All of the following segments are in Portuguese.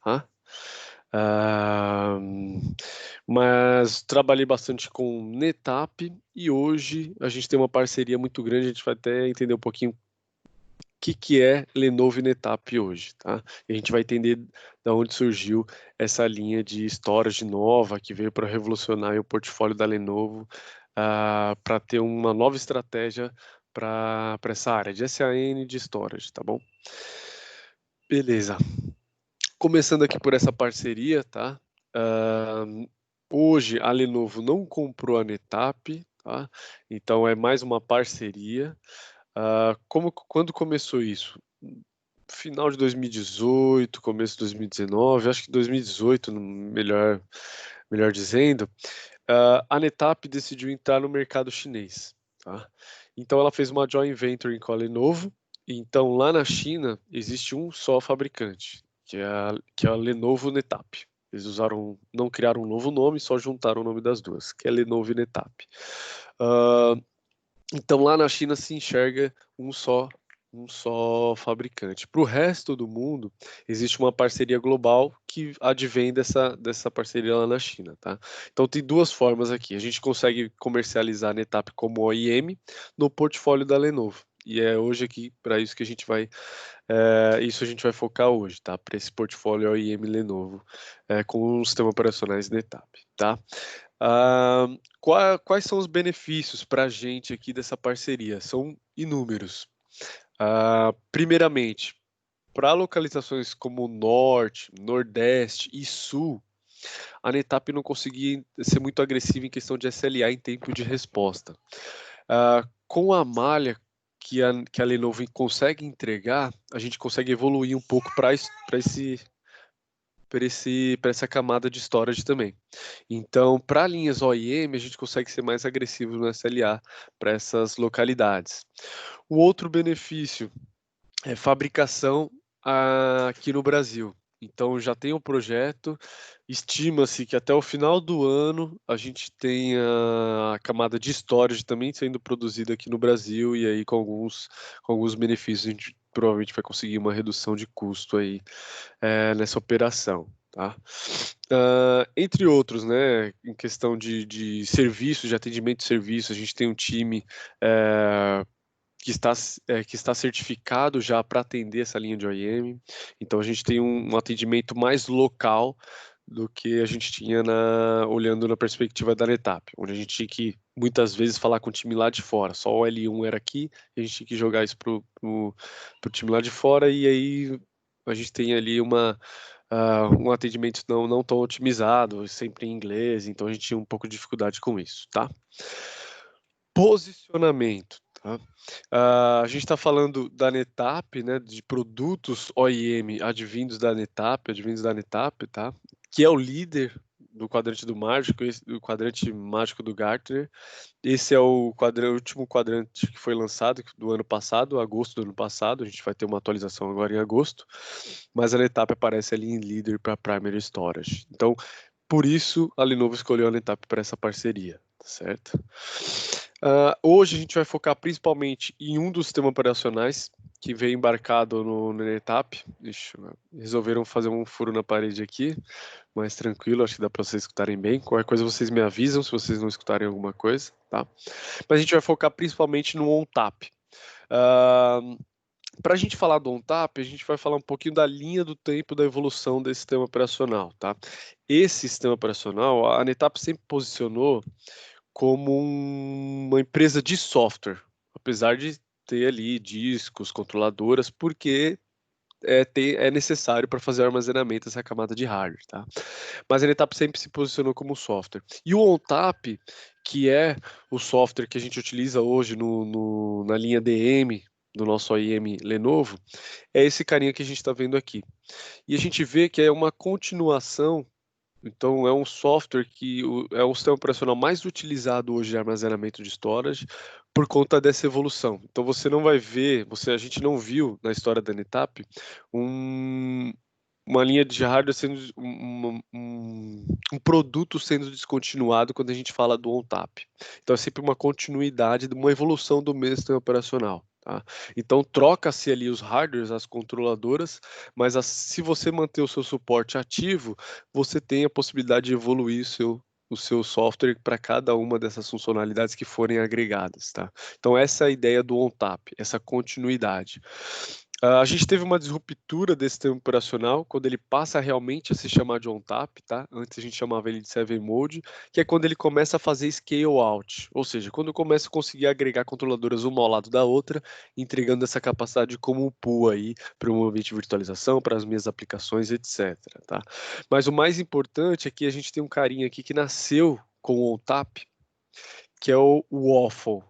tá? Ah, mas trabalhei bastante com NetApp e hoje a gente tem uma parceria muito grande, a gente vai até entender um pouquinho que é Lenovo e NetApp hoje, tá? E a gente vai entender da onde surgiu essa linha de storage nova que veio para revolucionar o portfólio da Lenovo, para ter uma nova estratégia para essa área de SAN e de storage, tá bom? Beleza. Começando aqui por essa parceria, tá? Ah, hoje a Lenovo não comprou a NetApp, tá? Então é mais uma parceria. Quando começou isso? Final de 2018, começo de 2019, acho que 2018, melhor dizendo, a NetApp decidiu entrar no mercado chinês, tá? Então ela fez uma joint venture com a Lenovo. Então lá na China existe um só fabricante, que é a Lenovo NetApp. Eles não criaram um novo nome, só juntaram o nome das duas, que é Lenovo e NetApp. Ah, então lá na China se enxerga um só fabricante. Para o resto do mundo, existe uma parceria global que advém dessa parceria lá na China, tá? Então tem duas formas aqui. A gente consegue comercializar a NetApp como OEM no portfólio da Lenovo. E é hoje aqui para isso que isso a gente vai focar hoje, tá? Para esse portfólio OEM Lenovo, com os sistemas operacionais NetApp, tá? Ah, quais são os benefícios para a gente aqui dessa parceria? São inúmeros. Primeiramente, para localizações como Norte, Nordeste e Sul, a NetApp não conseguia ser muito agressiva em questão de SLA em tempo de resposta. Com a malha que a Lenovo consegue entregar, a gente consegue evoluir um pouco para essa camada de storage também. Então, para linhas OEM, a gente consegue ser mais agressivo no SLA para essas localidades. O outro benefício é fabricação aqui no Brasil. Então, já tem um projeto, estima-se que até o final do ano a gente tenha a camada de storage também sendo produzida aqui no Brasil, e aí com alguns benefícios a gente provavelmente vai conseguir uma redução de custo aí nessa operação. Tá? Entre outros, né, em questão de serviço, de atendimento de serviço, a gente tem um time que está certificado já para atender essa linha de OEM. Então a gente tem um atendimento mais local do que a gente tinha olhando na perspectiva da NetApp, onde a gente tinha que muitas vezes falar com o time lá de fora. Só o L1 era aqui, e a gente tinha que jogar isso pro time lá de fora, e aí a gente tem ali um atendimento não tão otimizado, sempre em inglês, então a gente tinha um pouco de dificuldade com isso, tá? Posicionamento, tá? A gente está falando da NetApp, né, de produtos OEM advindos da NetApp, tá? Que é o líder do quadrante do mágico, do quadrante mágico do Gartner. Esse é o último quadrante que foi lançado do ano passado, agosto do ano passado. A gente vai ter uma atualização agora em agosto, mas a NetApp aparece ali em líder para Primary Storage. Então, por isso a Lenovo escolheu a NetApp para essa parceria, certo? Hoje a gente vai focar principalmente em um dos sistemas operacionais que veio embarcado no NetApp. Resolveram fazer um furo na parede aqui, mais tranquilo, acho que dá para vocês escutarem bem. Qualquer coisa vocês me avisam se vocês não escutarem alguma coisa, tá? Mas a gente vai focar principalmente no ONTAP. Para a gente falar do ONTAP, a gente vai falar um pouquinho da linha do tempo da evolução desse sistema operacional, tá? Esse sistema operacional, a NetApp sempre posicionou como uma empresa de software, apesar de ter ali discos, controladoras, porque é necessário para fazer o armazenamento dessa camada de hardware, tá? Mas a NetApp sempre se posicionou como software. E o ONTAP, que é o software que a gente utiliza hoje na linha DM do nosso OEM Lenovo, é esse carinha que a gente está vendo aqui. E a gente vê que é uma continuação. Então, é um software é o sistema operacional mais utilizado hoje de armazenamento de storage por conta dessa evolução. Então, você não vai ver, a gente não viu na história da NetApp um, uma linha de hardware sendo um produto sendo descontinuado quando a gente fala do ONTAP. Então, é sempre uma continuidade, uma evolução do mesmo sistema operacional. Tá? Então troca-se ali os hardwares, as controladoras, mas se você manter o seu suporte ativo, você tem a possibilidade de evoluir o seu software para cada uma dessas funcionalidades que forem agregadas, tá? Então essa é a ideia do ONTAP, essa continuidade. A gente teve uma disruptura desse sistema operacional quando ele passa realmente a se chamar de ONTAP, tá? Antes a gente chamava ele de 7 Mode, que é quando ele começa a fazer scale out, ou seja, quando começa a conseguir agregar controladoras uma ao lado da outra, entregando essa capacidade como um pool aí para um ambiente de virtualização, para as minhas aplicações, etc, tá? Mas o mais importante é que a gente tem um carinha aqui que nasceu com o ONTAP, que é o Waffle.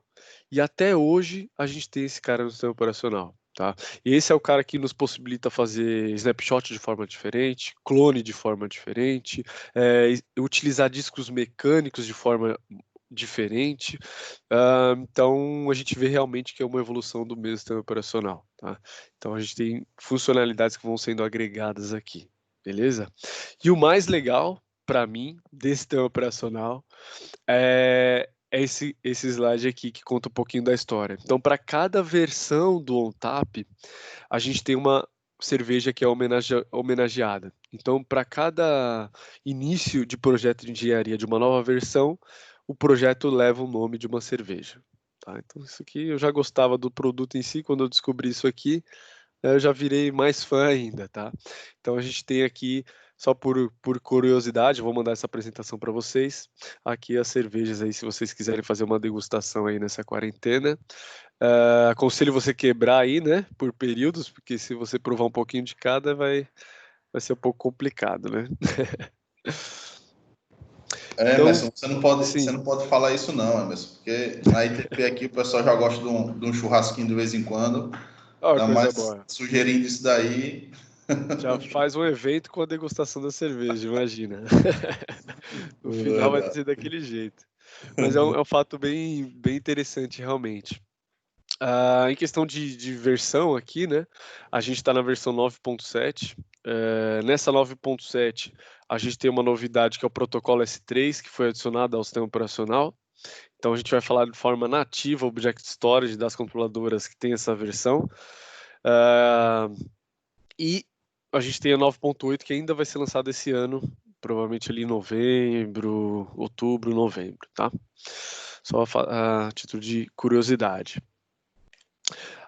E até hoje a gente tem esse cara no sistema operacional. Tá? E esse é o cara que nos possibilita fazer snapshot de forma diferente, clone de forma diferente, utilizar discos mecânicos de forma diferente. Então a gente vê realmente que é uma evolução do mesmo sistema operacional. Tá? Então a gente tem funcionalidades que vão sendo agregadas aqui, beleza? E o mais legal para mim desse sistema operacional é esse slide aqui que conta um pouquinho da história. Então, para cada versão do ONTAP, a gente tem uma cerveja que é homenageada. Então, para cada início de projeto de engenharia de uma nova versão, o projeto leva o nome de uma cerveja. Tá? Então, isso aqui eu já gostava do produto em si, quando eu descobri isso aqui, eu já virei mais fã ainda, tá? Então a gente tem aqui, só por curiosidade, vou mandar essa apresentação para vocês. Aqui as cervejas aí, se vocês quiserem fazer uma degustação aí nessa quarentena. Aconselho você quebrar aí, né, por períodos, porque se você provar um pouquinho de cada, vai ser um pouco complicado, né? Então, Emerson, você sim. não pode falar isso não, Emerson, porque na ITP aqui o pessoal já gosta de um churrasquinho de vez em quando, Ó, ainda coisa mais boa. sugerindo isso daí. Já faz um evento com a degustação da cerveja, imagina. No final vai Verdade. ser daquele jeito. Mas é um fato bem interessante, realmente. Em questão de versão aqui, né? A gente está na versão 9.7. Nessa 9.7, a gente tem uma novidade que é o protocolo S3, que foi adicionado ao sistema operacional. Então a gente vai falar de forma nativa Object Storage das controladoras que tem essa versão. E a gente tem a 9.8 que ainda vai ser lançada esse ano, provavelmente ali em novembro, outubro, novembro, tá? Só a título de curiosidade.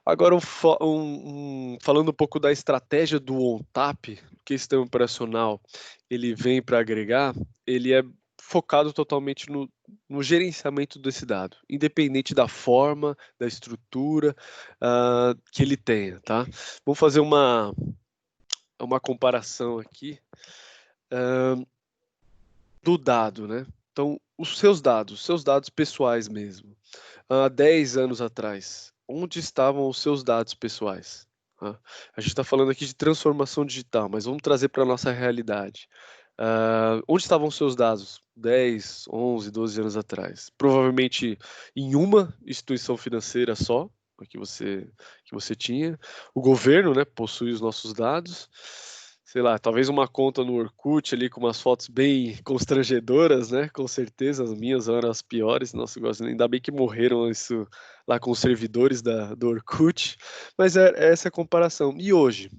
Agora, falando um pouco da estratégia do ONTAP, que esse sistema operacional ele vem para agregar, ele é focado totalmente no gerenciamento desse dado, independente da forma, da estrutura que ele tenha, tá? Vamos fazer uma comparação aqui do dado, né? Então, os seus dados pessoais mesmo, há 10 anos atrás, onde estavam os seus dados pessoais? A gente está falando aqui de transformação digital, mas vamos trazer para a nossa realidade. Onde estavam os seus dados 10, 11, 12 anos atrás? Provavelmente em uma instituição financeira só, que você tinha. O governo, né, possui os nossos dados. Sei lá, talvez uma conta no Orkut ali com umas fotos bem constrangedoras, né? Com certeza as minhas eram as piores. Nossa, ainda bem que morreram isso lá com os servidores do Orkut. Mas é essa a comparação. E hoje,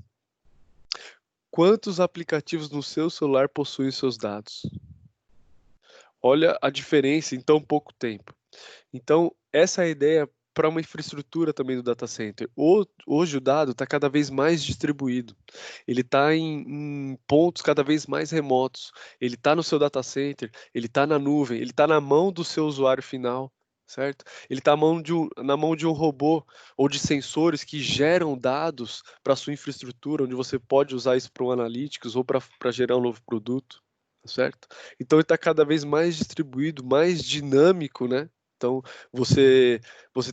quantos aplicativos no seu celular possuem seus dados? Olha a diferença em tão pouco tempo. Então, essa é a ideia para uma infraestrutura também do data center. Hoje o dado está cada vez mais distribuído. Ele está em pontos cada vez mais remotos. Ele está no seu data center, ele está na nuvem, ele está na mão do seu usuário final, certo? Ele está na mão de um robô ou de sensores que geram dados para sua infraestrutura, onde você pode usar isso para um analytics ou para gerar um novo produto, certo? Então ele está cada vez mais distribuído, mais dinâmico, né? Então, você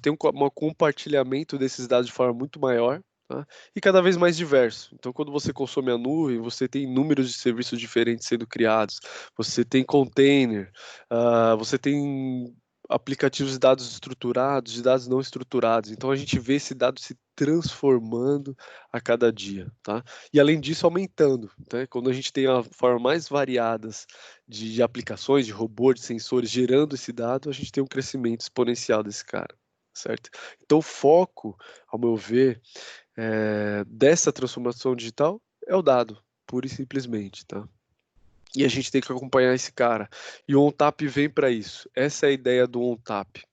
tem um compartilhamento desses dados de forma muito maior, tá? E cada vez mais diverso. Então, quando você consome a nuvem, você tem números de serviços diferentes sendo criados, você tem container, você tem aplicativos de dados estruturados, de dados não estruturados. Então, a gente vê esse dado se transformando a cada dia, tá? E além disso, aumentando, né? Quando a gente tem a forma mais variadas de aplicações, de robô, de sensores gerando esse dado, a gente tem um crescimento exponencial desse cara, certo? Então, o foco, ao meu ver, dessa transformação digital é o dado, pura e simplesmente, tá? E a gente tem que acompanhar esse cara. E o OnTap vem para isso. Essa é a ideia do OnTap.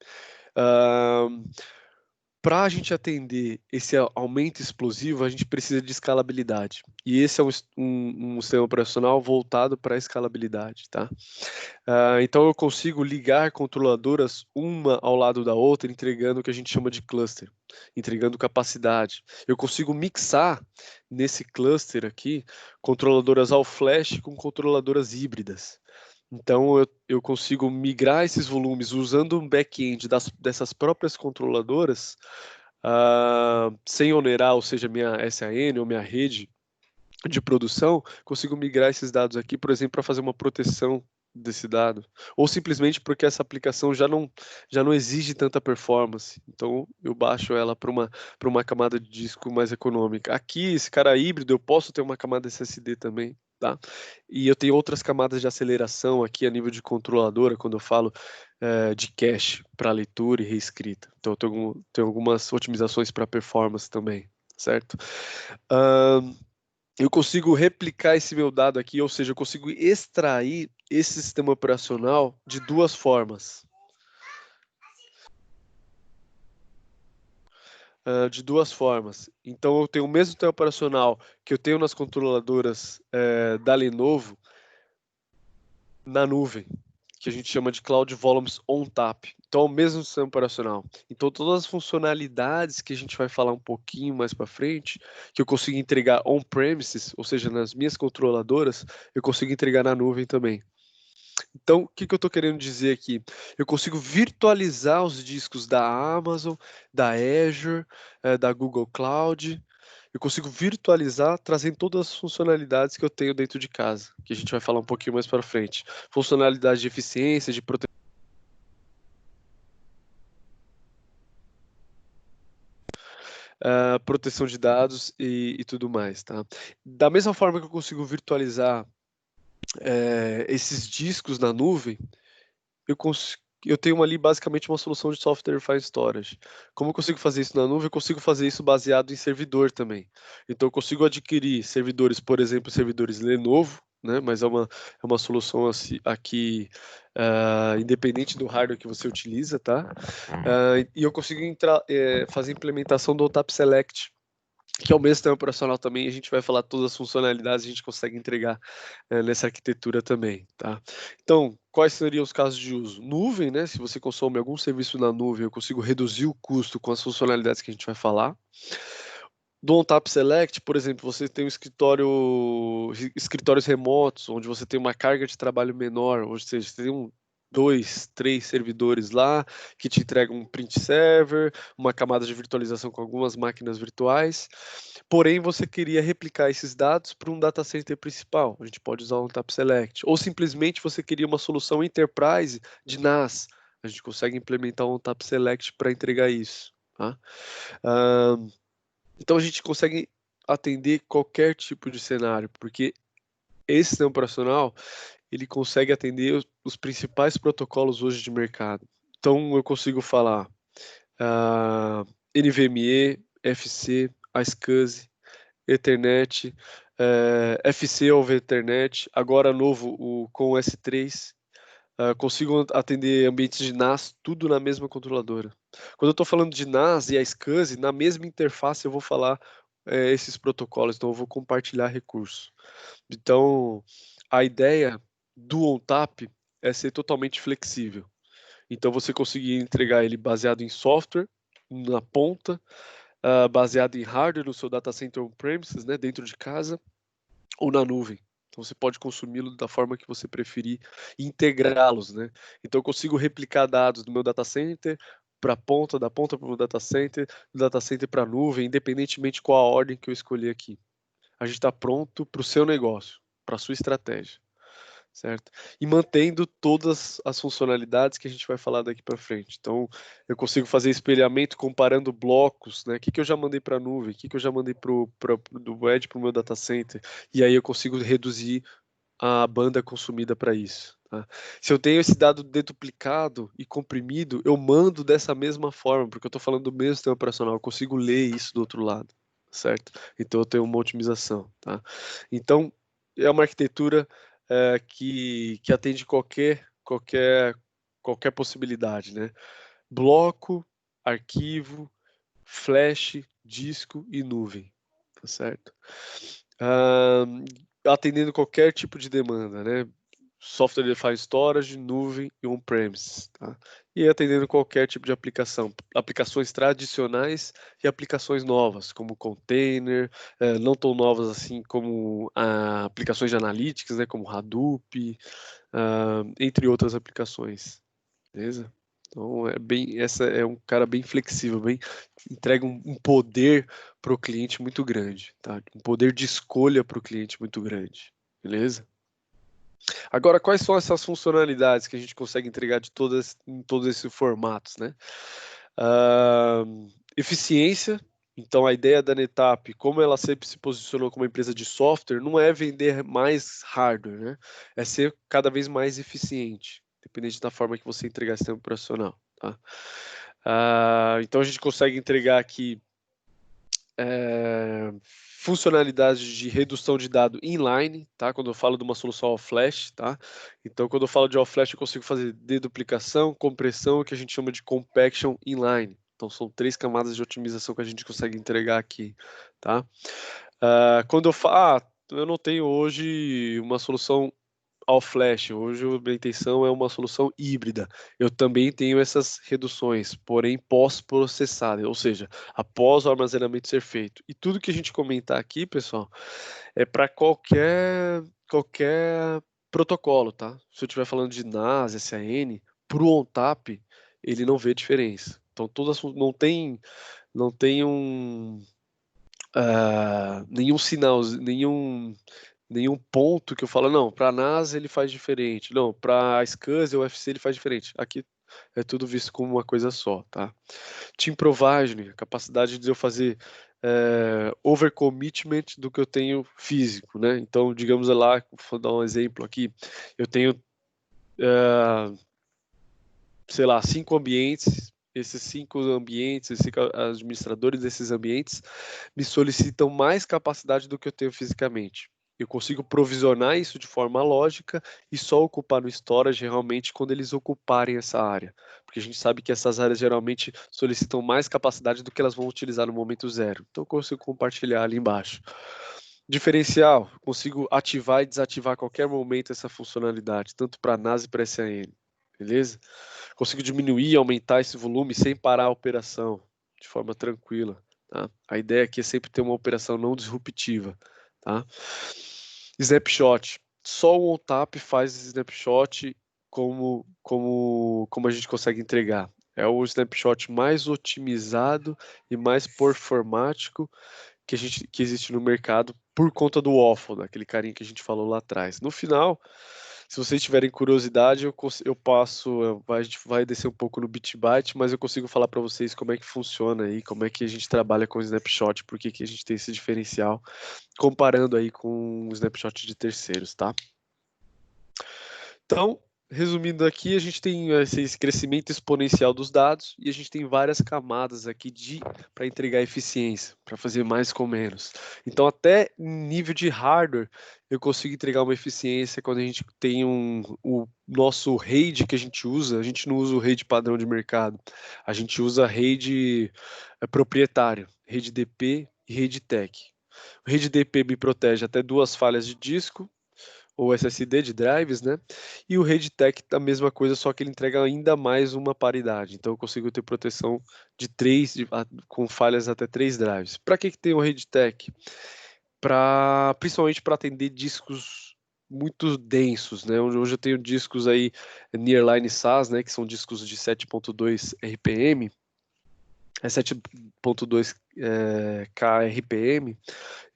Para a gente atender esse aumento explosivo, a gente precisa de escalabilidade. E esse é um sistema operacional voltado para a escalabilidade, tá? Então eu consigo ligar controladoras uma ao lado da outra, entregando o que a gente chama de cluster, entregando capacidade. Eu consigo mixar nesse cluster aqui controladoras all flash com controladoras híbridas. Então eu consigo migrar esses volumes usando um back-end dessas próprias controladoras, sem onerar, ou seja, minha SAN ou minha rede de produção, consigo migrar esses dados aqui, por exemplo, para fazer uma proteção desse dado, ou simplesmente porque essa aplicação já não exige tanta performance, então eu baixo ela para uma camada de disco mais econômica. Aqui, esse cara híbrido, eu posso ter uma camada SSD também, tá? E eu tenho outras camadas de aceleração aqui a nível de controladora, quando eu falo de cache para leitura e reescrita. Então eu tenho algumas otimizações para performance também, certo? Eu consigo replicar esse meu dado aqui, ou seja, eu consigo extrair esse sistema operacional de duas formas. Então, eu tenho o mesmo sistema operacional que eu tenho nas controladoras da Lenovo na nuvem, que a gente chama de Cloud Volumes ONTAP. Então, é o mesmo sistema operacional. Então, todas as funcionalidades que a gente vai falar um pouquinho mais para frente, que eu consigo entregar on-premises, ou seja, nas minhas controladoras, eu consigo entregar na nuvem também. Então, o que eu estou querendo dizer aqui? Eu consigo virtualizar os discos da Amazon, da Azure, da Google Cloud. Eu consigo virtualizar, trazendo todas as funcionalidades que eu tenho dentro de casa, que a gente vai falar um pouquinho mais para frente. Funcionalidade de eficiência, de proteção de dados e tudo mais, tá? Da mesma forma que eu consigo virtualizar esses discos na nuvem, eu tenho ali basicamente uma solução de software defined storage. Como eu consigo fazer isso na nuvem? Eu consigo fazer isso baseado em servidor também. Então eu consigo adquirir servidores, por exemplo, servidores Lenovo, né? Mas é uma solução assim, aqui independente do hardware que você utiliza, tá? E eu consigo fazer implementação do OTAP Select, que é o mesmo sistema operacional também, a gente vai falar todas as funcionalidades, a gente consegue entregar nessa arquitetura também, tá? Então, quais seriam os casos de uso? Nuvem, né? Se você consome algum serviço na nuvem, eu consigo reduzir o custo com as funcionalidades que a gente vai falar. Do OnTap Select, por exemplo, você tem um escritórios remotos, onde você tem uma carga de trabalho menor, ou seja, você tem 2, 3 servidores lá que te entregam um print server, uma camada de virtualização com algumas máquinas virtuais. Porém, você queria replicar esses dados para um data center principal. A gente pode usar o OnTap Select. Ou simplesmente você queria uma solução enterprise de NAS. A gente consegue implementar o OnTap Select para entregar isso. Tá? Então a gente consegue atender qualquer tipo de cenário, porque esse sistema operacional ele consegue atender os principais protocolos hoje de mercado. Então eu consigo falar NVMe, FC, iSCSI, Ethernet, FC over Ethernet, agora novo com o S3. Consigo atender ambientes de NAS, tudo na mesma controladora. Quando eu estou falando de NAS e a SCSI, na mesma interface eu vou falar esses protocolos, então eu vou compartilhar recursos. Então, a ideia do ONTAP é ser totalmente flexível. Então, você conseguir entregar ele baseado em software, na ponta, baseado em hardware no seu data center on-premises, né, dentro de casa, ou na nuvem. Então você pode consumi-lo da forma que você preferir e integrá-los, né? Então eu consigo replicar dados do meu data center para a ponta, da ponta para o data center, do data center para a nuvem, independentemente qual a ordem que eu escolhi aqui. A gente está pronto para o seu negócio, para a sua estratégia, certo? E mantendo todas as funcionalidades que a gente vai falar daqui para frente. Então, eu consigo fazer espelhamento comparando blocos, né? O que eu já mandei para a nuvem, o que eu já mandei do Edge para o meu data center, e aí eu consigo reduzir a banda consumida para isso. Tá? Se eu tenho esse dado deduplicado e comprimido, eu mando dessa mesma forma, porque eu estou falando do mesmo sistema operacional, eu consigo ler isso do outro lado, certo? Então eu tenho uma otimização, tá? Então é uma arquitetura que atende qualquer possibilidade, né? Bloco, arquivo, flash, disco e nuvem, tá certo? Atendendo qualquer tipo de demanda, né? Software Defined Storage, nuvem e on-premise, tá? E atendendo qualquer tipo de aplicação, aplicações tradicionais e aplicações novas, como container, não tão novas assim como aplicações de analytics, né, como Hadoop, entre outras aplicações, beleza? Então essa é um cara bem flexível, entrega um poder para o cliente muito grande, tá? Um poder de escolha para o cliente muito grande, beleza? Agora, quais são essas funcionalidades que a gente consegue entregar em todos esses formatos, né? Eficiência. Então, a ideia da NetApp, como ela sempre se posicionou como uma empresa de software, não é vender mais hardware, né? É ser cada vez mais eficiente, dependente da forma que você entregar esse sistema operacional, tá? Então, a gente consegue entregar aqui funcionalidades de redução de dado inline, tá? Quando eu falo de uma solução all flash, tá? Então, quando eu falo de all flash, eu consigo fazer deduplicação, compressão, o que a gente chama de compaction inline. Então, são 3 camadas de otimização que a gente consegue entregar aqui, tá? Quando eu falo, eu não tenho hoje uma solução all flash. Hoje a minha intenção é uma solução híbrida. Eu também tenho essas reduções, porém pós-processada, ou seja, após o armazenamento ser feito. E tudo que a gente comentar aqui, pessoal, é para qualquer protocolo, tá? Se eu estiver falando de NAS, SAN, para o ONTAP, ele não vê diferença. Então, não tem nenhum sinal, nenhum ponto que eu falo, não, para a NASA ele faz diferente, não, para a SCSI ou UFC ele faz diferente. Aqui é tudo visto como uma coisa só, tá? Team Provisioning, a capacidade de eu fazer overcommitment do que eu tenho físico, né? Então, digamos lá, vou dar um exemplo aqui, eu tenho, sei lá, 5 ambientes, esses 5 ambientes, esses 5 administradores desses ambientes me solicitam mais capacidade do que eu tenho fisicamente. Eu consigo provisionar isso de forma lógica e só ocupar no storage realmente quando eles ocuparem essa área. Porque a gente sabe que essas áreas geralmente solicitam mais capacidade do que elas vão utilizar no momento zero. Então eu consigo compartilhar ali embaixo. Diferencial, consigo ativar e desativar a qualquer momento essa funcionalidade, tanto para NAS e para SAN. Beleza? Consigo diminuir e aumentar esse volume sem parar a operação, de forma tranquila. Tá? A ideia aqui é sempre ter uma operação não disruptiva. Tá? Snapshot. Só o ONTAP faz snapshot como a gente consegue entregar. É o snapshot mais otimizado e mais performático que existe no mercado por conta do waffle, daquele carinha que a gente falou lá atrás. No final, se vocês tiverem curiosidade, a gente vai descer um pouco no bit byte, mas eu consigo falar para vocês como é que funciona aí, como é que a gente trabalha com o snapshot, por que a gente tem esse diferencial, comparando aí com o snapshot de terceiros, tá? Então, resumindo aqui, a gente tem esse crescimento exponencial dos dados e a gente tem várias camadas aqui para entregar eficiência, para fazer mais com menos. Então, até nível de hardware, eu consigo entregar uma eficiência quando a gente tem o nosso RAID que a gente não usa o RAID padrão de mercado, a gente usa RAID proprietário, RAID DP e RAID Tech. O RAID DP me protege até 2 falhas de disco, ou SSD de drives, né? E o RaidTech a mesma coisa, só que ele entrega ainda mais uma paridade. Então eu consigo ter proteção de 3, com falhas até 3 drives. Para que tem o RaidTech? Principalmente para atender discos muito densos, né? Hoje eu tenho discos aí Nearline SAS, né? Que são discos de 7.2 RPM. 7.2 KRPM,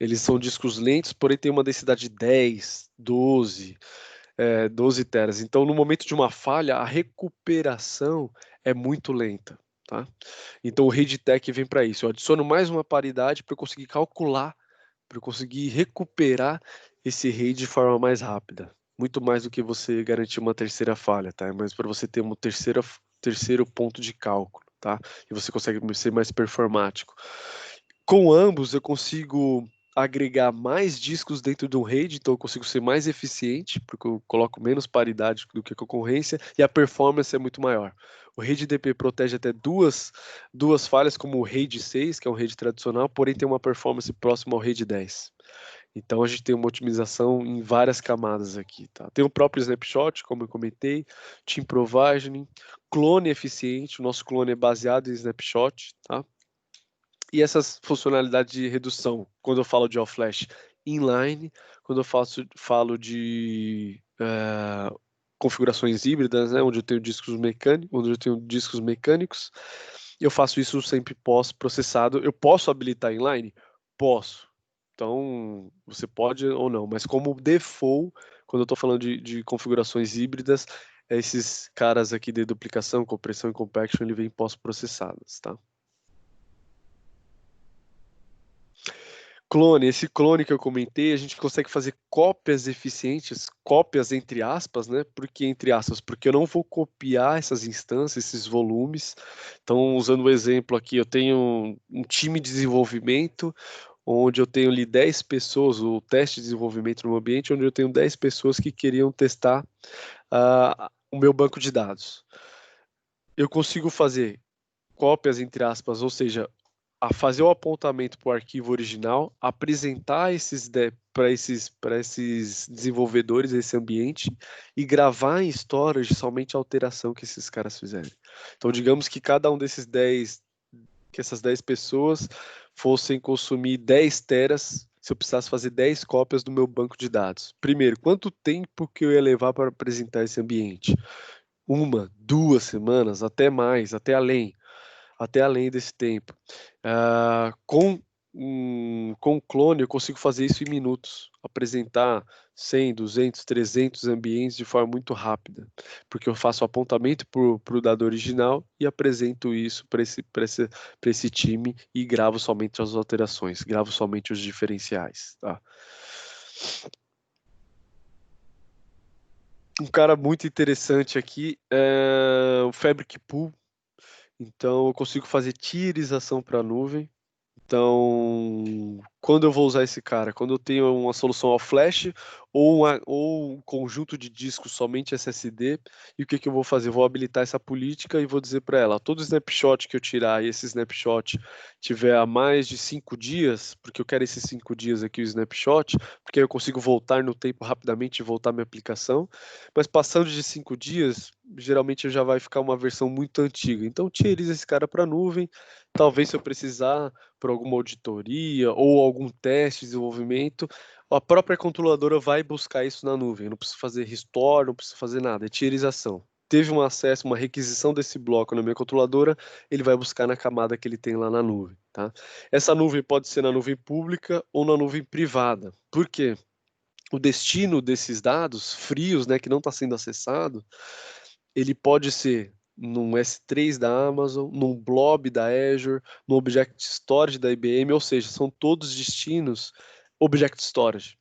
eles são discos lentos, porém tem uma densidade de 10, 12 teras. Então, no momento de uma falha, a recuperação é muito lenta. Tá? Então, o RaidTech vem para isso. Eu adiciono mais uma paridade para eu conseguir calcular, para eu conseguir recuperar esse RAID de forma mais rápida. muito mais do que você garantir uma terceira falha, tá? Mas para você ter um terceiro ponto de cálculo, tá? E você consegue ser mais performático. Com ambos, eu consigo agregar mais discos dentro de um RAID, então eu consigo ser mais eficiente, porque eu coloco menos paridade do que a concorrência, e a performance é muito maior. O RAID DP protege até duas falhas, como o RAID 6, que é um RAID tradicional, porém tem uma performance próxima ao RAID 10. Então a gente tem uma otimização em várias camadas aqui, tá? Tem o próprio snapshot, como eu comentei, team provisioning, clone eficiente, o nosso clone é baseado em snapshot, tá? E essas funcionalidades de redução, quando eu falo de all flash inline, quando eu falo de configurações híbridas, né, onde eu tenho discos mecânicos, eu faço isso sempre pós-processado. Eu posso habilitar inline? Posso. Então, você pode ou não, mas como default, quando eu estou falando de configurações híbridas, esses caras aqui de duplicação, compressão e compaction, ele vem pós-processados, tá? Clone, esse clone que eu comentei, a gente consegue fazer cópias eficientes, cópias entre aspas, né? Por que entre aspas? Porque eu não vou copiar essas instâncias, esses volumes. Então, usando o exemplo aqui, eu tenho um time de desenvolvimento, onde eu tenho ali 10 pessoas, o teste de desenvolvimento no ambiente, onde eu tenho 10 pessoas que queriam testar o meu banco de dados. Eu consigo fazer cópias entre aspas, ou seja, a fazer o apontamento para o arquivo original, apresentar para esses desenvolvedores esse ambiente e gravar em storage somente a alteração que esses caras fizerem. Então, digamos que cada um desses 10, que essas 10 pessoas fossem consumir 10 teras, se eu precisasse fazer 10 cópias do meu banco de dados. Primeiro, quanto tempo que eu ia levar para apresentar esse ambiente? 1, 2 semanas, até mais, até além desse tempo. Com o clone, eu consigo fazer isso em minutos, apresentar 100, 200, 300 ambientes de forma muito rápida, porque eu faço o apontamento para o dado original e apresento isso para esse time e gravo somente as alterações, gravo somente os diferenciais. Tá? Um cara muito interessante aqui é o Fabric Pool. Então, eu consigo fazer tierização para a nuvem. Então, quando eu vou usar esse cara? Quando eu tenho uma solução ao flash ou um conjunto de discos somente SSD, e o que eu vou fazer? Eu vou habilitar essa política e vou dizer para ela, todo snapshot que eu tirar e esse snapshot tiver a mais de 5 dias, porque eu quero esses 5 dias aqui o snapshot, porque aí eu consigo voltar no tempo rapidamente e voltar minha aplicação, mas passando de 5 dias, geralmente já vai ficar uma versão muito antiga. Então, tieriza esse cara para a nuvem, talvez se eu precisar por alguma auditoria ou algum teste de desenvolvimento, a própria controladora vai buscar isso na nuvem. Eu não preciso fazer restore, não preciso fazer nada, é tierização. Teve um acesso, uma requisição desse bloco na minha controladora, ele vai buscar na camada que ele tem lá na nuvem. Tá? Essa nuvem pode ser na nuvem pública ou na nuvem privada. Por quê? O destino desses dados frios, né, que não está sendo acessado, ele pode ser num S3 da Amazon, num Blob da Azure, no Object Storage da IBM, ou seja, são todos destinos Object Storage.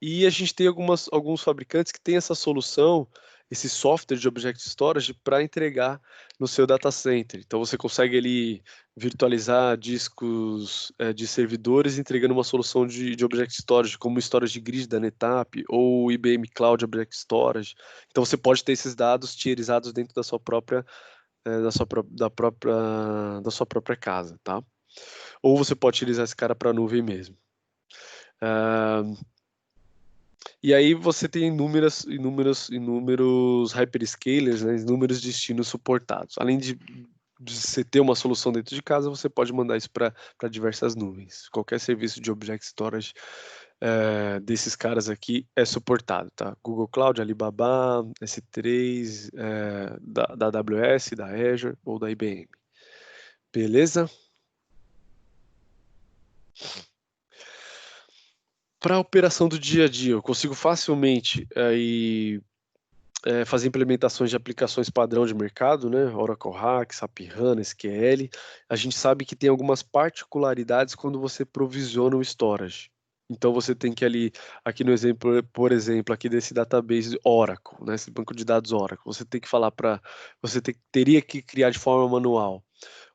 E a gente tem alguns fabricantes que têm essa solução, esse software de Object Storage para entregar no seu data center. Então você consegue ali virtualizar discos de servidores entregando uma solução de Object Storage, como o Storage Grid da NetApp ou IBM Cloud Object Storage. Então você pode ter esses dados tierizados dentro da sua própria da sua própria casa, tá? Ou você pode utilizar esse cara para a nuvem mesmo. E aí você tem inúmeros hyperscalers, né, inúmeros destinos suportados. Além de você ter uma solução dentro de casa, você pode mandar isso para diversas nuvens. Qualquer serviço de Object Storage desses caras aqui é suportado, tá? Google Cloud, Alibaba, S3, da AWS, da Azure ou da IBM. Beleza? Para a operação do dia a dia, eu consigo facilmente fazer implementações de aplicações padrão de mercado, né? Oracle HANA, SAP HANA, SQL. A gente sabe que tem algumas particularidades quando você provisiona o storage. Então você tem que ali, aqui no exemplo, por exemplo, aqui desse database Oracle, né, esse banco de dados Oracle, você tem que falar teria que criar de forma manual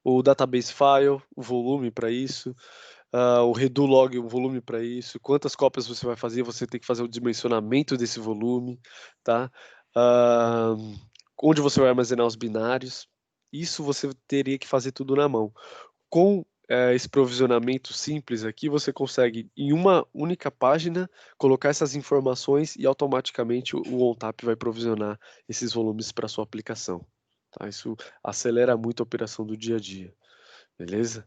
o database file, o volume para isso, o redo log, o volume para isso, quantas cópias você vai fazer, você tem que fazer o dimensionamento desse volume, tá? Onde você vai armazenar os binários, isso você teria que fazer tudo na mão. Com esse provisionamento simples aqui, você consegue, em uma única página, colocar essas informações e automaticamente o ONTAP vai provisionar esses volumes para sua aplicação. Tá? Isso acelera muito a operação do dia a dia. Beleza?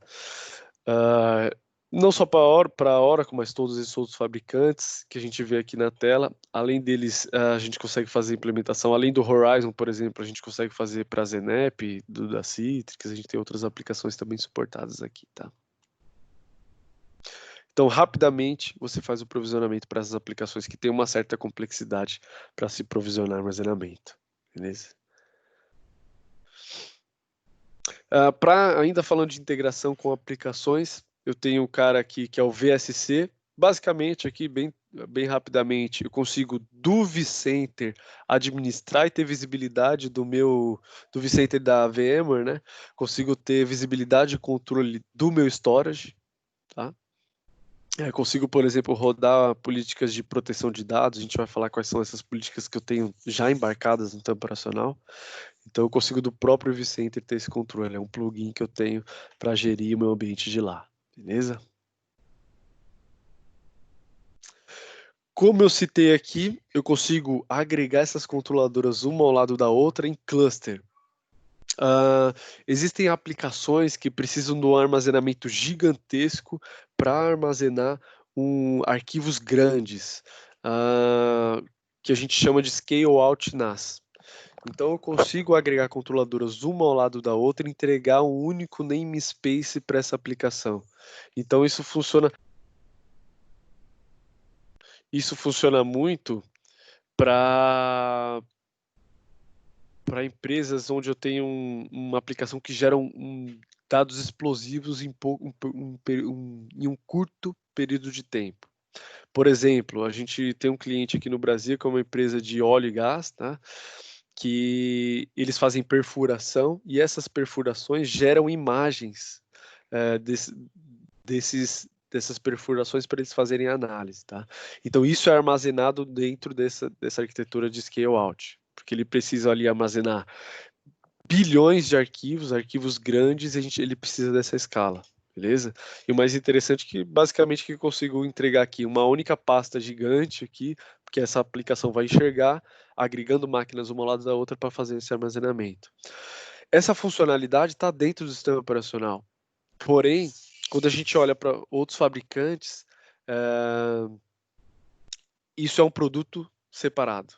Não só para a Oracle, mas todos esses outros fabricantes que a gente vê aqui na tela. Além deles, a gente consegue fazer implementação. Além do Horizon, por exemplo, a gente consegue fazer para a Zenep, da Citrix. A gente tem outras aplicações também suportadas aqui, tá? Então, rapidamente, você faz o provisionamento para essas aplicações que têm uma certa complexidade para se provisionar armazenamento. Beleza? Ainda falando de integração com aplicações, eu tenho um cara aqui que é o VSC. Basicamente, aqui, bem rapidamente, eu consigo do vCenter administrar e ter visibilidade do vCenter da VMware, né? Consigo ter visibilidade e controle do meu storage, tá? Consigo, por exemplo, rodar políticas de proteção de dados. A gente vai falar quais são essas políticas que eu tenho já embarcadas no tempo operacional. Então, eu consigo do próprio vCenter ter esse controle. É um plugin que eu tenho para gerir o meu ambiente de lá. Beleza? Como eu citei aqui, eu consigo agregar essas controladoras uma ao lado da outra em cluster. Existem aplicações que precisam de um armazenamento gigantesco para armazenar arquivos grandes, que a gente chama de scale-out NAS. Então eu consigo agregar controladoras uma ao lado da outra e entregar um único namespace para essa aplicação. Então isso funciona muito para empresas onde eu tenho uma aplicação que gera dados explosivos em um curto período de tempo. Por exemplo, a gente tem um cliente aqui no Brasil que é uma empresa de óleo e gás, tá? Que eles fazem perfuração e essas perfurações geram imagens dessas perfurações para eles fazerem análise, tá? Então isso é armazenado dentro dessa arquitetura de scale-out, porque ele precisa ali armazenar bilhões de arquivos grandes, e ele precisa dessa escala, beleza? E o mais interessante é que, basicamente, que eu consigo entregar aqui uma única pasta gigante aqui, porque essa aplicação vai enxergar, agregando máquinas uma ao lado da outra para fazer esse armazenamento. Essa funcionalidade está dentro do sistema operacional. Porém, quando a gente olha para outros fabricantes, isso é um produto separado.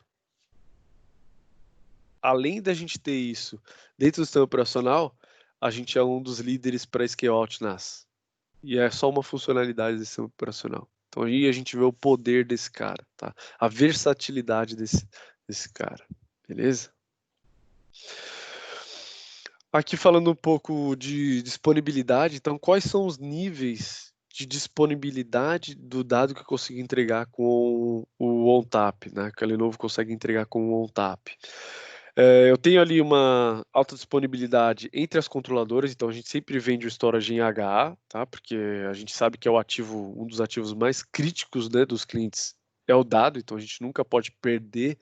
Além da gente ter isso dentro do sistema operacional, a gente é um dos líderes para scale-out NAS. E é só uma funcionalidade do sistema operacional. Então aí a gente vê o poder desse cara, tá? A versatilidade desse cara, beleza? Aqui falando um pouco de disponibilidade, então quais são os níveis de disponibilidade do dado que eu consigo entregar com o ONTAP, né? Que a Lenovo consegue entregar com o ONTAP. Eu tenho ali uma alta disponibilidade entre as controladoras, então a gente sempre vende o storage em HA, tá? Porque a gente sabe que é um dos ativos mais críticos, né, dos clientes é o dado, então a gente nunca pode perder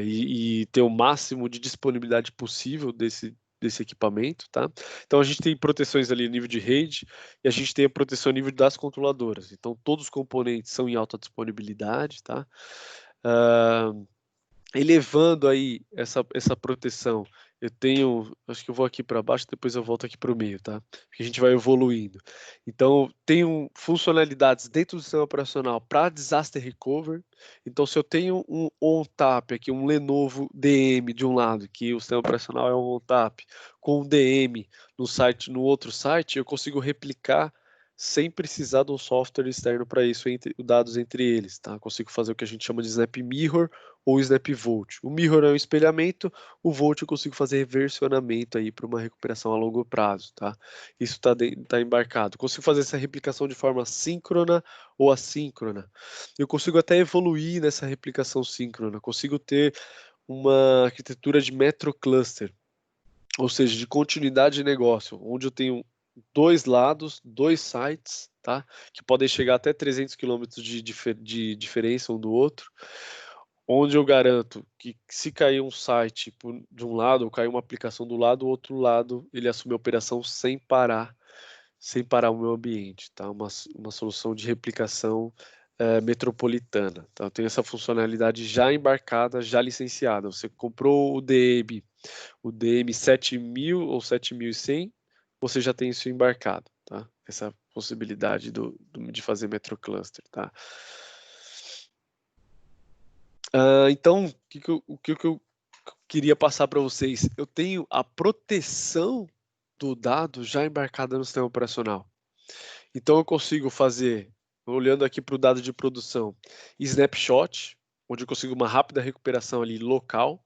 e ter o máximo de disponibilidade possível desse equipamento, tá? Então a gente tem proteções ali a nível de rede e a gente tem a proteção a nível das controladoras. Então todos os componentes são em alta disponibilidade, tá? Elevando aí essa proteção, eu tenho, acho que eu vou aqui para baixo, depois eu volto aqui para o meio, tá? Porque a gente vai evoluindo. Então, tenho funcionalidades dentro do sistema operacional para disaster recovery. Então, se eu tenho um ONTAP aqui, um Lenovo DM de um lado, que o sistema operacional é um ONTAP, com um DM no outro site, eu consigo replicar sem precisar de um software externo para isso, dados entre eles, tá? Consigo fazer o que a gente chama de Snap Mirror ou Snap Volt. O Mirror é um espelhamento, o Volt eu consigo fazer versionamento aí para uma recuperação a longo prazo, tá? Isso está embarcado. Consigo fazer essa replicação de forma síncrona ou assíncrona. Eu consigo até evoluir nessa replicação síncrona, consigo ter uma arquitetura de microcluster, ou seja, de continuidade de negócio, onde eu tenho 2 lados, 2 sites, tá? Que podem chegar até 300 quilômetros de diferença um do outro, onde eu garanto que se cair um site de um lado ou cair uma aplicação do lado, o outro lado ele assume a operação sem parar o meu ambiente, tá? Uma solução de replicação metropolitana, tá? Eu tenho essa funcionalidade já embarcada, já licenciada. Você comprou o DM 7000 ou 7100, você já tem isso embarcado, tá? Essa possibilidade de fazer metrocluster, tá? Então, o que eu queria passar para vocês? Eu tenho a proteção do dado já embarcada no sistema operacional. Então, eu consigo fazer, olhando aqui para o dado de produção, snapshot, onde eu consigo uma rápida recuperação ali local,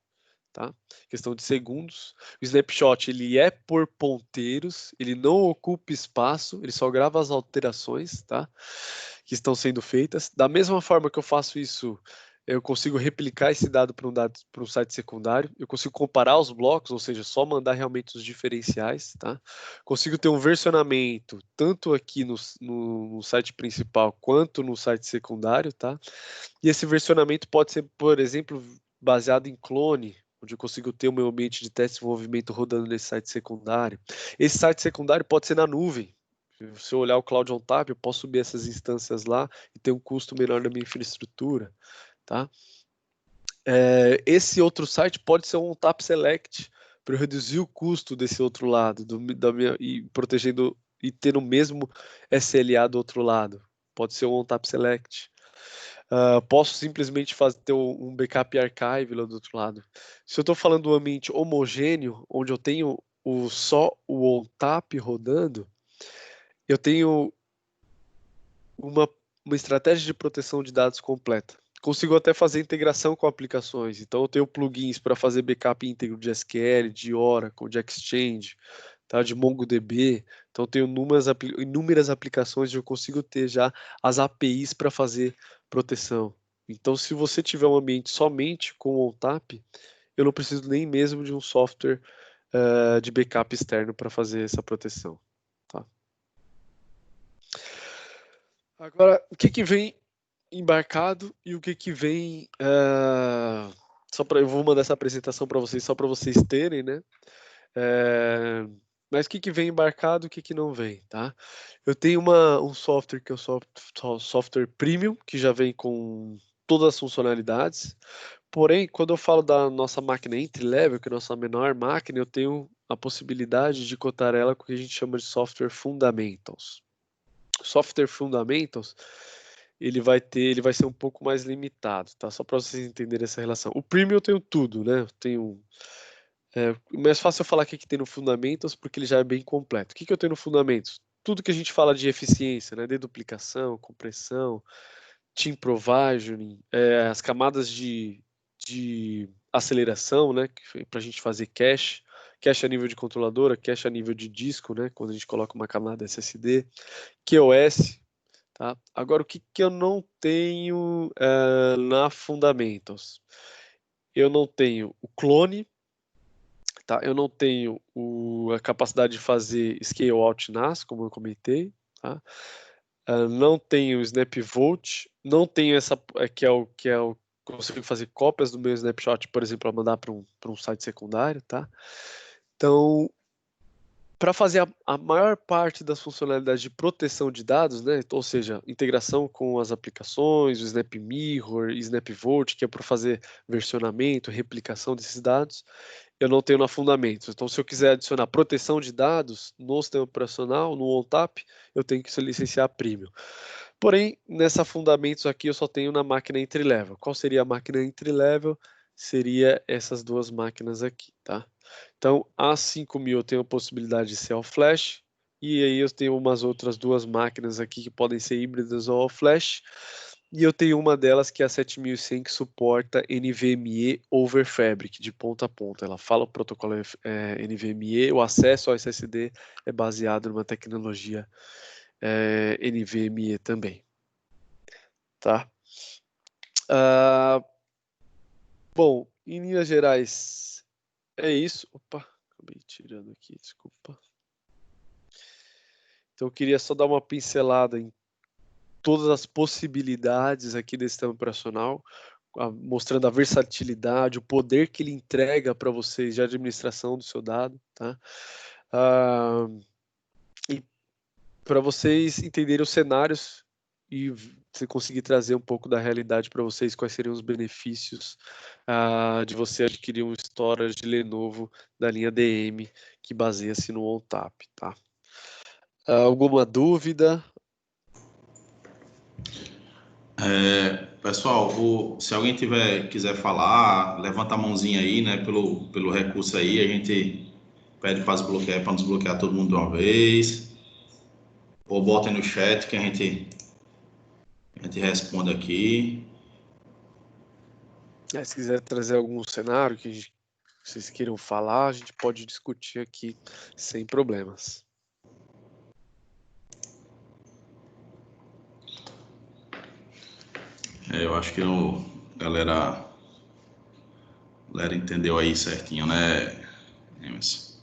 tá? Questão de segundos. O snapshot ele é por ponteiros, ele não ocupa espaço, ele só grava as alterações, tá? Que estão sendo feitas. Da mesma forma que eu faço isso, eu consigo replicar esse dado para um site secundário. Eu consigo comparar os blocos, ou seja, só mandar realmente os diferenciais, tá? Consigo ter um versionamento tanto aqui no site principal quanto no site secundário, tá? E esse versionamento pode ser, por exemplo, baseado em clone, onde eu consigo ter o meu ambiente de teste de desenvolvimento rodando nesse site secundário. Esse site secundário pode ser na nuvem. Se eu olhar o Cloud ONTAP, eu posso subir essas instâncias lá e ter um custo menor da minha infraestrutura, tá? Esse outro site pode ser um ONTAP Select, para eu reduzir o custo desse outro lado, e protegendo e ter o mesmo SLA do outro lado. Pode ser um ONTAP Select. Posso simplesmente ter um backup archive lá do outro lado. Se eu estou falando de um ambiente homogêneo, onde eu tenho só o ONTAP rodando, eu tenho uma estratégia de proteção de dados completa. Consigo até fazer integração com aplicações. Então, eu tenho plugins para fazer backup íntegro de SQL, de Oracle, de Exchange, tá? De MongoDB. Então, eu tenho inúmeras aplicações e eu consigo ter já as APIs para fazer proteção. Então, se você tiver um ambiente somente com o ONTAP, eu não preciso nem mesmo de um software de backup externo para fazer essa proteção. Tá? Agora, o que vem embarcado e o que vem eu vou mandar essa apresentação para vocês só para vocês terem, né? Mas o que vem embarcado e o que não vem, tá? Eu tenho um software que é o software premium, que já vem com todas as funcionalidades. Porém, quando eu falo da nossa máquina entry level, que é a nossa menor máquina, eu tenho a possibilidade de cotar ela com o que a gente chama de software fundamentals. Software fundamentals, ele vai ser um pouco mais limitado, tá? Só para vocês entenderem essa relação. O premium eu tenho tudo, né? Eu tenho mais fácil eu falar o que tem no Fundamentals, porque ele já é bem completo. O que eu tenho no Fundamentals? Tudo que a gente fala de eficiência, né? Deduplicação, compressão, team provisioning, as camadas de aceleração, né? Para a gente fazer cache a nível de controladora, cache a nível de disco, né? Quando a gente coloca uma camada SSD, QoS, tá? Agora, o que eu não tenho na Fundamentals? Eu não tenho o clone, tá? Eu não tenho a capacidade de fazer scale out NAS, como eu comentei, tá? Não tenho Snap Volt, não tenho essa que é o consigo fazer cópias do meu snapshot, por exemplo, para mandar para um site secundário, tá? Então, para fazer a maior parte das funcionalidades de proteção de dados, né? Ou seja, integração com as aplicações, o Snap Mirror, Snap Volt, que é para fazer versionamento, replicação desses dados, eu não tenho na Fundamentos. Então, se eu quiser adicionar proteção de dados no sistema operacional, no ONTAP, eu tenho que licenciar Premium. Porém, nessa Fundamentos aqui, eu só tenho na máquina entry level. Qual seria a máquina entry level? Seria essas duas máquinas aqui, tá? Então, a 5000 eu tenho a possibilidade de ser all flash E aí eu tenho umas outras 2 máquinas aqui que podem ser híbridas ou flash. E eu tenho uma delas que é a 7100 que suporta NVMe over Fabric, de ponta a ponta. Ela fala o protocolo NVMe, o acesso ao SSD é baseado numa tecnologia NVMe também. Tá? Bom, em linhas gerais, é isso. Opa, acabei tirando aqui, desculpa. Então eu queria só dar uma pincelada em todas as possibilidades aqui desse sistema operacional, mostrando a versatilidade, o poder que ele entrega para vocês de administração do seu dado, tá? E para vocês entenderem os cenários e você conseguir trazer um pouco da realidade para vocês, quais seriam os benefícios de você adquirir um storage de Lenovo da linha DM que baseia-se no ONTAP, tá? Alguma dúvida? Pessoal, se alguém quiser falar, levanta a mãozinha aí, né? Pelo recurso aí, a gente pede para nos bloquear todo mundo de uma vez. Ou botem no chat que a gente responde aqui. Se quiser trazer algum cenário que vocês queiram falar, a gente pode discutir aqui sem problemas. Eu acho que a galera entendeu aí certinho, né, Emerson?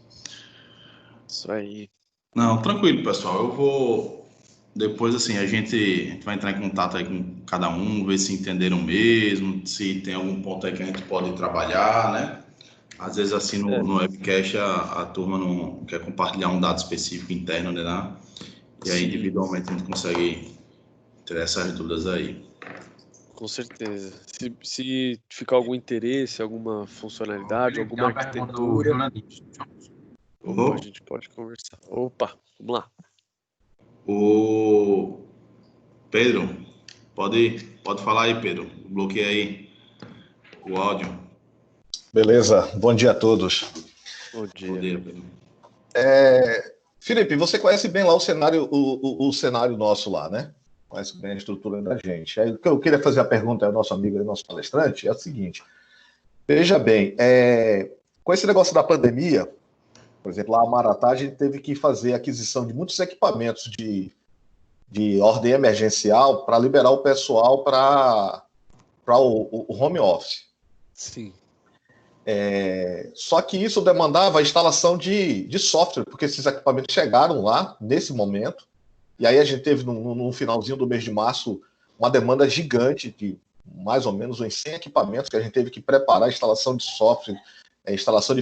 Isso aí. Não, tranquilo, pessoal. Eu vou. Depois, assim, a gente vai entrar em contato aí com cada um, ver se entenderam mesmo, se tem algum ponto aí que a gente pode trabalhar, né? Às vezes, assim, no webcast, a turma não quer compartilhar um dado específico interno, né? E aí, individualmente, a gente consegue tirar essas dúvidas aí. Com certeza. Se ficar algum interesse, alguma funcionalidade, alguma arquitetura, a gente pode conversar. Opa, vamos lá. O Pedro, pode falar aí, Pedro. Bloqueia aí o áudio. Beleza, bom dia a todos. Bom dia. Bom dia, Pedro. Felipe, você conhece bem lá o cenário, o cenário nosso lá, né? Conhece bem a estrutura da gente. Aí, o que eu queria fazer a pergunta ao nosso amigo e nosso palestrante é o seguinte: veja bem, com esse negócio da pandemia, por exemplo, lá a Maratá, a gente teve que fazer aquisição de muitos equipamentos de ordem emergencial para liberar o pessoal para o home office. Sim. Só que isso demandava a instalação de software, porque esses equipamentos chegaram lá nesse momento, e aí a gente teve no finalzinho do mês de março uma demanda gigante de mais ou menos uns 100 equipamentos que a gente teve que preparar, instalação de software, instalação de